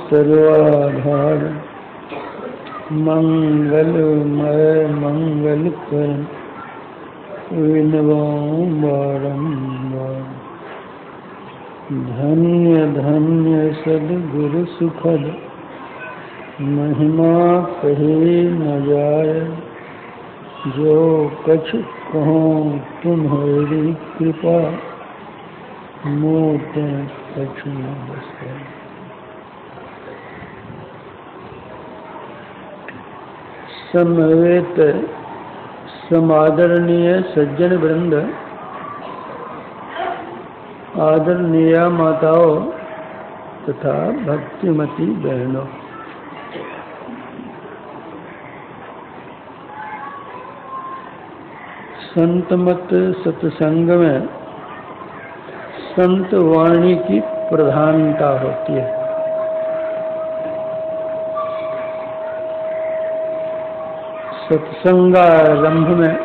सर्वाधार मंगलमय मंगलकर विनवाऊं बारंबार। धन्य धन्य सद्गुरु सुखद महिमा कहे न जाय। जो कछु कहूँ तुम्हारी कृपा मोटे कछु न बसे। समवेत समादरणीय सज्जन वृंद, आदरणीय माताओं तथा भक्तिमती बहनों, संतमत सत्संग में संत वाणी की प्रधानता होती है। सत्संगारंभ में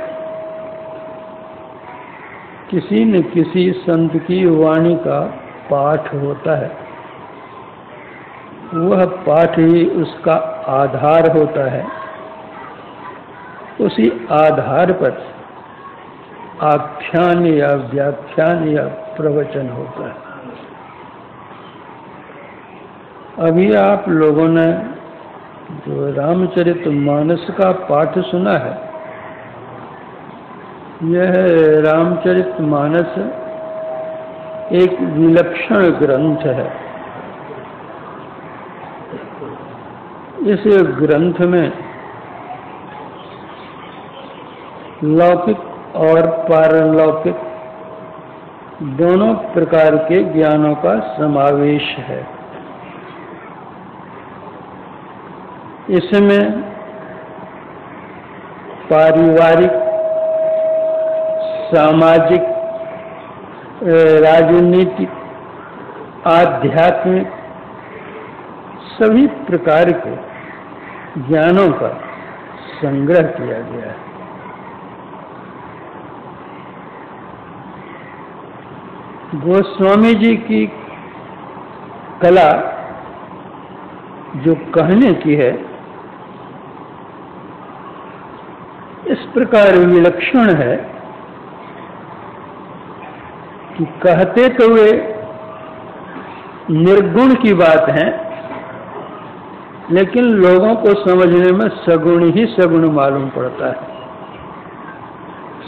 किसी न किसी संत की वाणी का पाठ होता है। वह पाठ ही उसका आधार होता है। उसी आधार पर आख्यान या व्याख्यान या प्रवचन होता है। अभी आप लोगों ने जो रामचरितमानस का पाठ सुना है, यह रामचरितमानस एक विलक्षण ग्रंथ है। इस ग्रंथ में लौकिक और पारलौकिक दोनों प्रकार के ज्ञानों का समावेश है। इसमें पारिवारिक, सामाजिक, राजनीतिक, आध्यात्मिक सभी प्रकार के ज्ञानों का संग्रह किया गया है। गोस्वामी जी की कला जो कहने की है, इस प्रकार विलक्षण है कि कहते तो वे निर्गुण की बात है, लेकिन लोगों को समझने में सगुण ही सगुण मालूम पड़ता है।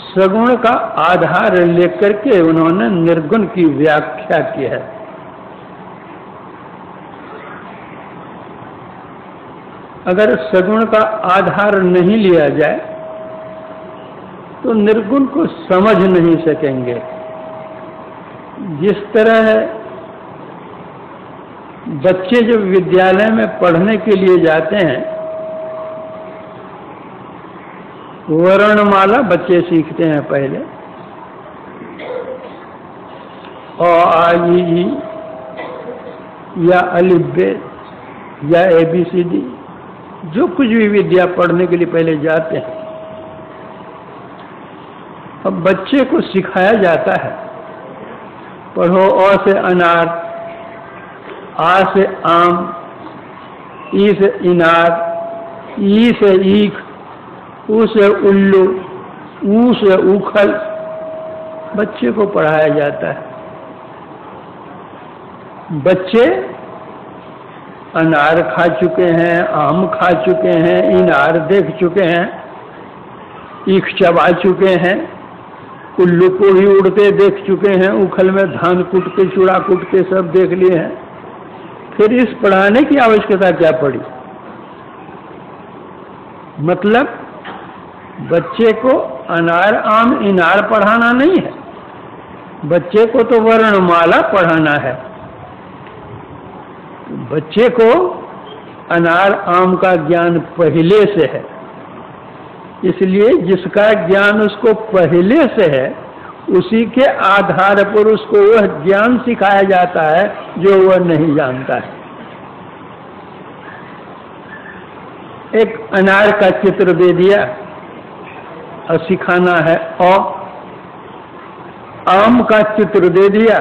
सगुण का आधार लेकर के उन्होंने निर्गुण की व्याख्या की है। अगर सगुण का आधार नहीं लिया जाए तो निर्गुण को समझ नहीं सकेंगे। जिस तरह बच्चे जब विद्यालय में पढ़ने के लिए जाते हैं, वर्णमाला बच्चे सीखते हैं पहले, अ आ इ ई या अलिफ बे या ABCD, जो कुछ भी विद्या पढ़ने के लिए पहले जाते हैं। अब बच्चे को सिखाया जाता है, पढ़ो अ से अनार, आ से आम, ई से इनार, ई से ईख, ऊ से उल्लू, ऊ से उखल। बच्चे को पढ़ाया जाता है। बच्चे अनार खा चुके हैं, आम खा चुके हैं, इनार देख चुके हैं, ईख चबा चुके हैं, उल्लू को भी उड़ते देख चुके हैं, उखल में धान कूट के चूड़ा कूट के सब देख लिए हैं। फिर इस पढ़ाने की आवश्यकता क्या पड़ी? मतलब बच्चे को अनार आम इनार पढ़ाना नहीं है, बच्चे को तो वर्णमाला पढ़ाना है। बच्चे को अनार आम का ज्ञान पहले से है, इसलिए जिसका ज्ञान उसको पहले से है, उसी के आधार पर उसको वह ज्ञान सिखाया जाता है जो वह नहीं जानता है। एक अनार का चित्र दे दिया और सिखाना है अ, आम का चित्र दे दिया,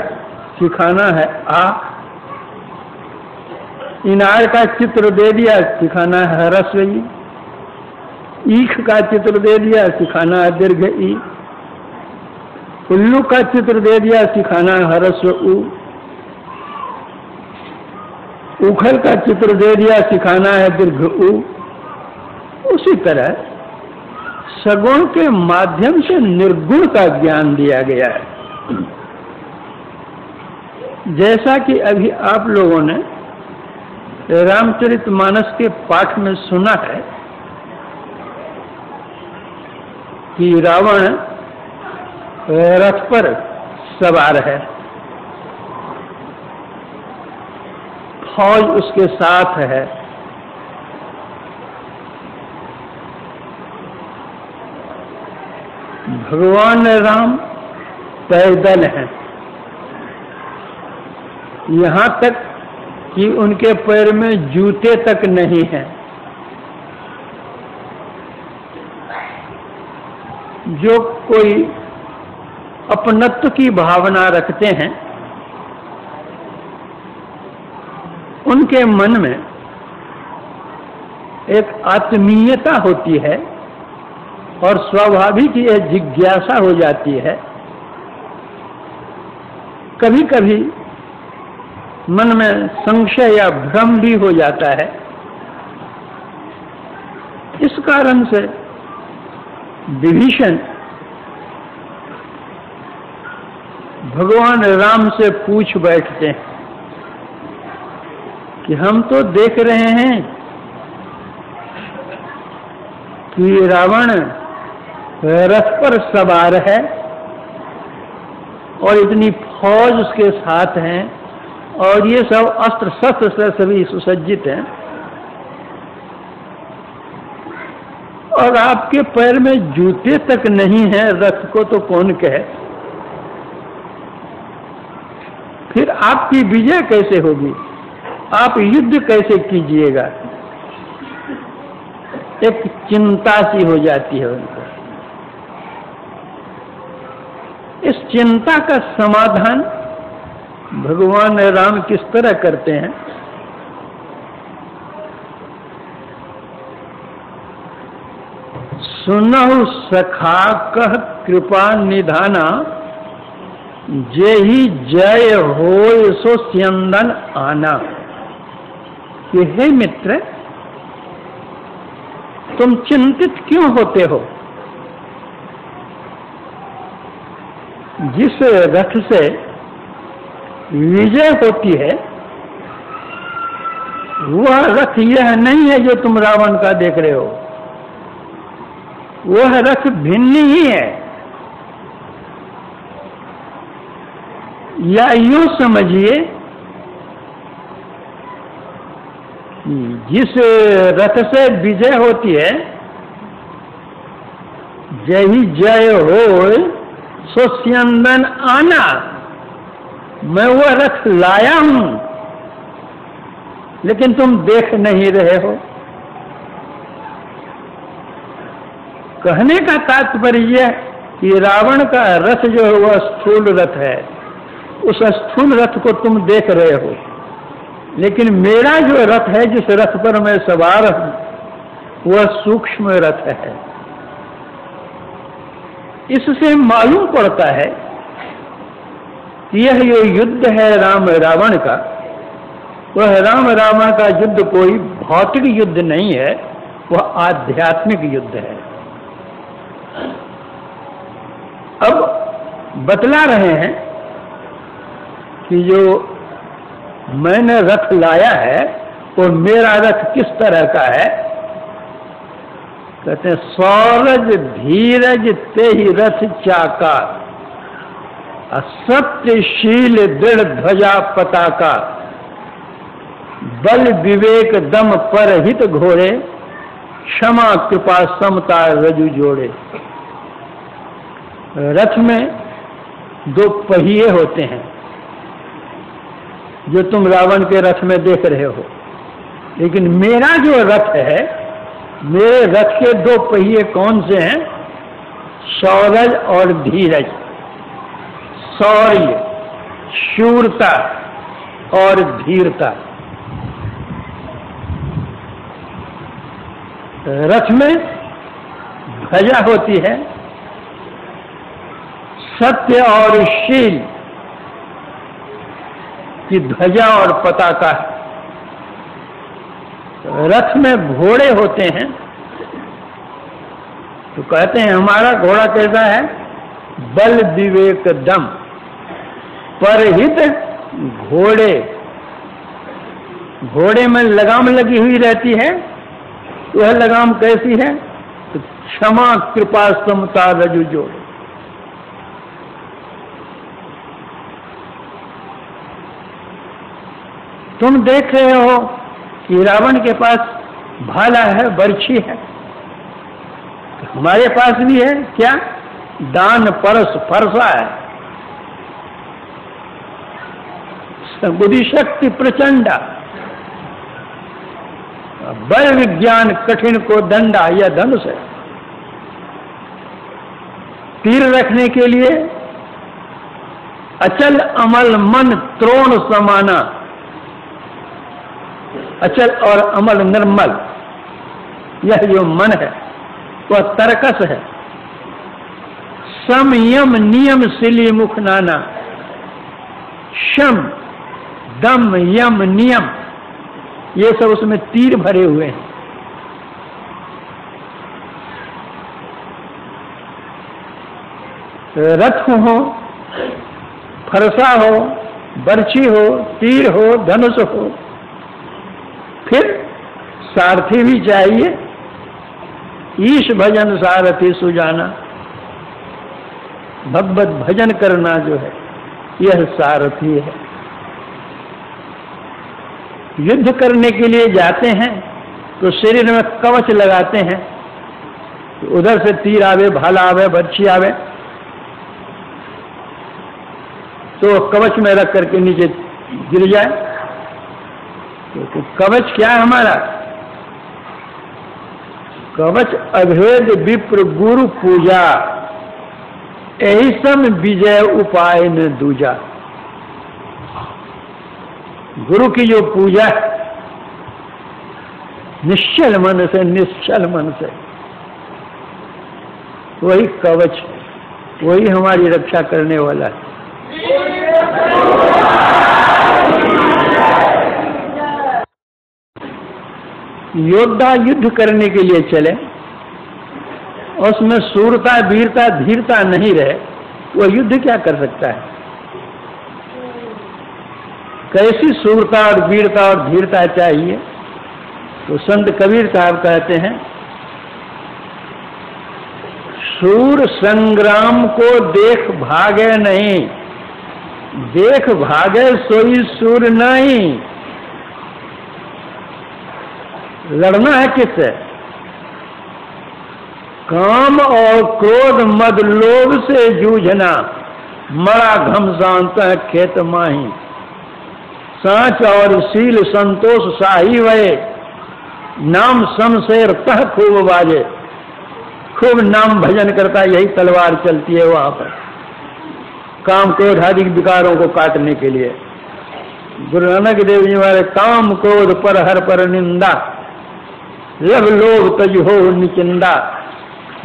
सिखाना है आ, इनार का चित्र दे दिया, सिखाना है ह्रस्व ई। ईख का चित्र दे दिया, सिखाना है दीर्घ ई। उल्लू का चित्र दे दिया, सिखाना है ह्रस्व उ। उखल का चित्र दे दिया, सिखाना है दीर्घ उ। उसी तरह सगुण के माध्यम से निर्गुण का ज्ञान दिया गया है। जैसा कि अभी आप लोगों ने रामचरितमानस के पाठ में सुना है कि रावण रथ पर सवार है, फौज उसके साथ है, भगवान राम पैदल हैं, यहाँ तक कि उनके पैर में जूते तक नहीं हैं। जो कोई अपनत्व की भावना रखते हैं उनके मन में एक आत्मीयता होती है और स्वाभाविक यह जिज्ञासा हो जाती है। कभी कभी मन में संशय या भ्रम भी हो जाता है। इस कारण से विभीषण भगवान राम से पूछ बैठते हैं कि हम तो देख रहे हैं कि रावण रथ पर सवार है और इतनी फौज उसके साथ हैं और ये सब अस्त्र शस्त्र से सभी सुसज्जित हैं, और आपके पैर में जूते तक नहीं हैं, रथ को तो कौन कहे। फिर आपकी विजय कैसे होगी, आप युद्ध कैसे कीजिएगा। एक चिंता सी हो जाती है उनको। इस चिंता का समाधान भगवान राम किस तरह करते हैं। सुनहु सखा कह कृपा निधाना, जेहि जय होय सो स्यंदन आना। कि हे मित्र, तुम चिंतित क्यों होते हो। जिस रथ से विजय होती है वह रथ यह नहीं है जो तुम रावण का देख रहे हो, वह रथ भिन्न ही है। या यूं समझिए, जिस रथ से विजय होती है, जय जय हो सो स्यंदन आना, मैं वह रथ लाया हूं लेकिन तुम देख नहीं रहे हो। कहने का तात्पर्य कि रावण का रथ जो है वह स्थूल रथ है, उस स्थूल रथ को तुम देख रहे हो, लेकिन मेरा जो रथ है, जिस रथ पर मैं सवार हूं, वह सूक्ष्म रथ है। इससे मालूम पड़ता है कि यह जो युद्ध है राम रावण का, वह राम रावण का युद्ध कोई भौतिक युद्ध नहीं है, वह आध्यात्मिक युद्ध है। अब बतला रहे हैं कि जो मैंने रथ लाया है वो मेरा रथ किस तरह का है। कहते हैं सौरज धीरज ते ही रथ चाका, सत्यशील दृढ़ ध्वजा पताका, बल विवेक दम पर हित घोड़े, क्षमा कृपा समता रजु जोड़े। रथ में दो पहिए होते हैं जो तुम रावण के रथ में देख रहे हो, लेकिन मेरा जो रथ है, मेरे रथ के दो पहिए कौन से हैं। शौर्य और धीरज। शौर्य शूरता और धीरता, रथ में ध्वजा होती है, सत्य और शील की ध्वजा और पताका है। रथ में घोड़े होते हैं, तो कहते हैं हमारा घोड़ा कैसा है? बल विवेक दम, परहित घोड़े। घोड़े में लगाम लगी हुई रहती है, वह लगाम कैसी है? तो क्षमा कृपा समता रजु जोड़े। तुम देख रहे हो कि रावण के पास भाला है, बर्छी है, तो हमारे पास भी है क्या? दान परस फरसा है, बुद्धि शक्ति प्रचंडा, बल विज्ञान कठिन को दंडा, यह धनुष है। तीर रखने के लिए अचल अमल मन त्रोण समाना, अचल और अमल निर्मल, यह जो मन है वह तरकस है। संयम नियम सिली मुख नाना, शम दम यम नियम, ये सब उसमें तीर भरे हुए हैं। रथ हो, फरसा हो, बर्छी हो, तीर हो, धनुष हो, फिर सारथी भी चाहिए। ईश भजन सारथी सुजाना, भगवत भजन करना जो है यह सारथी है। युद्ध करने के लिए जाते हैं तो शरीर में कवच लगाते हैं, तो उधर से तीर आवे, भाला आवे, बर्छी आवे, तो कवच में रख करके नीचे गिर जाए। तो कवच क्या है हमारा? कवच अभेद विप्र गुरु पूजा, यही सब विजय उपाय न दूजा। गुरु की जो पूजा निश्चल मन से, निश्चल मन से, वही कवच, वही हमारी रक्षा करने वाला है। योद्धा युद्ध करने के लिए चले, उसमें सूरता, वीरता, धीरता नहीं रहे, वह युद्ध क्या कर सकता है? कैसी सूरता और वीरता और धीरता चाहिए? तो संत कबीर साहब कहते हैं, सूर संग्राम को देख भागे नहीं, देख भागे सोई सूर नहीं। लड़ना है किससे? काम और क्रोध मद लोभ से जूझना, मरा घमसांत है खेत माही। सांच और सील संतोष शाही वये, नाम शमशेर तह खूब बाजे। खूब नाम भजन करता, यही तलवार चलती है वहां पर, काम क्रोध आदि विकारों को काटने के लिए। गुरु नानक देव जी हमारे काम क्रोध पर हर पर निंदा, लब लोभ तज हो निचिंदा।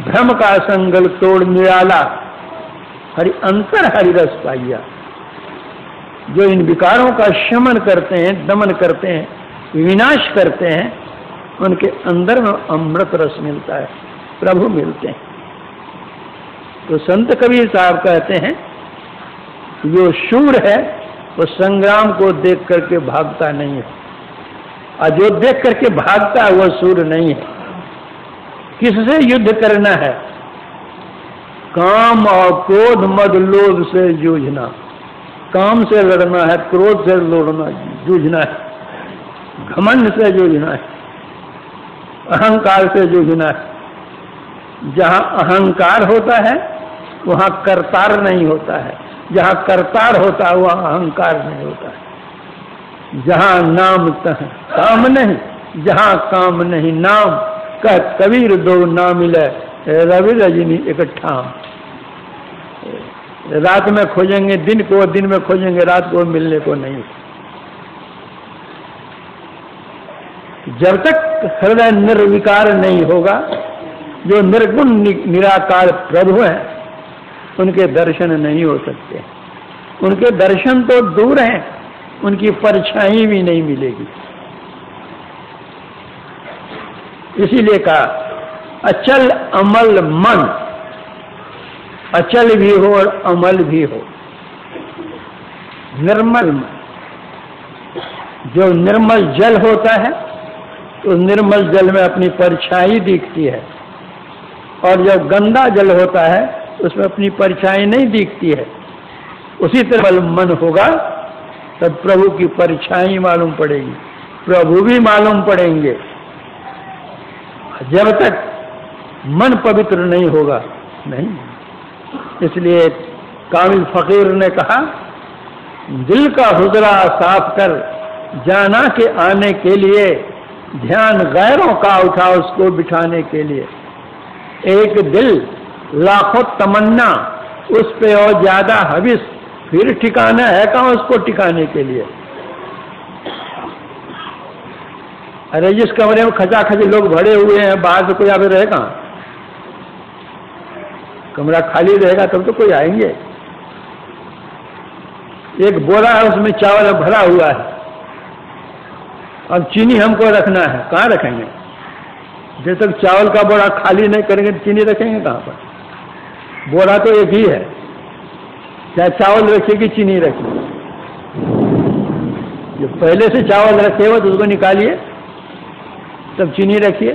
भ्रम का संगल तोड़ निराला, हरि अंतर हरि रस पाइया। जो इन विकारों का शमन करते हैं, दमन करते हैं, विनाश करते हैं, उनके अंदर में अमृत रस मिलता है, प्रभु मिलते हैं। तो संत कबीर साहब कहते हैं, जो शूर है वो संग्राम को देख करके भागता नहीं है, और जो देख करके भागता है वह शूर नहीं है। किससे युद्ध करना है? काम और क्रोध मद लोभ से जूझना, काम से लड़ना है, क्रोध से लड़ना जूझना है, घमंड से जूझना है, अहंकार से जूझना है। जहां अहंकार होता है वहां करतार नहीं होता है, जहां करतार होता है वहां अहंकार नहीं होता है। जहां नाम तह काम नहीं, जहां काम नहीं नाम, कह कबीर दो ना मिले रवि रजनी इकट्ठा। रात में खोजेंगे दिन को, दिन में खोजेंगे रात को, मिलने को नहीं। जब तक हृदय निर्विकार नहीं होगा, जो निर्गुण निराकार प्रभु हैं, उनके दर्शन नहीं हो सकते। उनके दर्शन तो दूर हैं, उनकी परछाई भी नहीं मिलेगी। इसीलिए कहा अचल अमल मन, अचल भी हो और अमल भी हो, निर्मल मन। जो निर्मल जल होता है तो निर्मल जल में अपनी परछाई दिखती है, और जब गंदा जल होता है उसमें अपनी परछाई नहीं दिखती है। उसी तरह मन होगा तब प्रभु की परछाई मालूम पड़ेगी, प्रभु भी मालूम पड़ेंगे। जब तक मन पवित्र नहीं होगा नहीं। इसलिए कामिल फकीर ने कहा, दिल का हुजरा साफ कर जाना के आने के लिए, ध्यान गैरों का उठा उसको बिठाने के लिए। एक दिल लाखों तमन्ना, उस पे और ज्यादा हविस, फिर ठिकाना है कहाँ उसको टिकाने के लिए। अरे जिस कमरे में खचाखच लोग भरे हुए हैं, बाहर से कोई आगे रहे कहाँ? कमरा खाली रहेगा तब तो कोई आएंगे। एक बोरा है उसमें चावल भरा हुआ है, अब चीनी हमको रखना है, कहाँ रखेंगे? जब तक चावल का बोरा खाली नहीं करेंगे तो चीनी रखेंगे कहाँ पर? बोरा तो एक ही है, चाहे चावल रखिए कि चीनी रखिए। जो पहले से चावल रखे हो तो उसको निकालिए, तब चीनी रखिए।